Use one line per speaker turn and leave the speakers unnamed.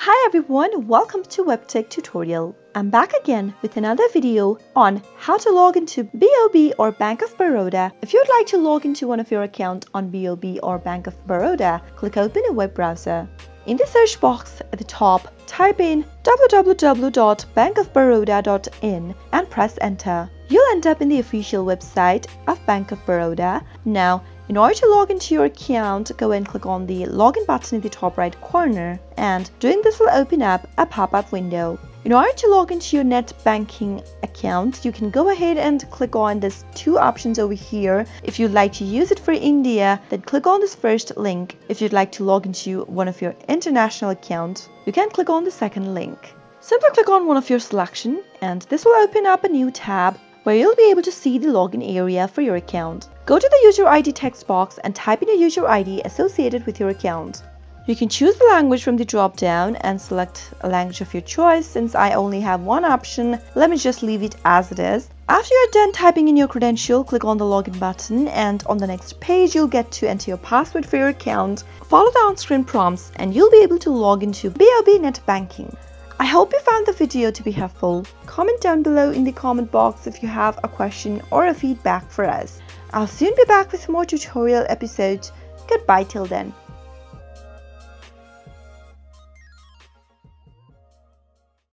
Hi everyone, welcome to Webtech Tutorial. I'm back again with another video on how to log into BOB or Bank of Baroda. If you'd like to log into one of your accounts on BOB or Bank of Baroda, click open a web browser. In the search box at the top, type in www.bankofbaroda.in and press enter. You'll end up in the official website of Bank of Baroda. Now, in order to log into your account, go and click on the login button in the top right corner, and doing this will open up a pop-up window. In order to log into your net banking account, you can go ahead and click on these two options over here. If you'd like to use it for India, then click on this first link. If you'd like to log into one of your international accounts, you can click on the second link. Simply click on one of your selection, and this will open up a new tab where you'll be able to see the login area for your account. Go to the user ID text box and type in your user ID associated with your account. You can choose the language from the drop down and select a language of your choice. Since I only have one option, let me just leave it as it is. After you're done typing in your credential, click on the login button, and on the next page you'll get to enter your password for your account. Follow the on-screen prompts and you'll be able to log into BOB net banking. I hope you found the video to be helpful. Comment down below in the comment box if you have a question or a feedback for us. I'll soon be back with more tutorial episodes. Goodbye till then.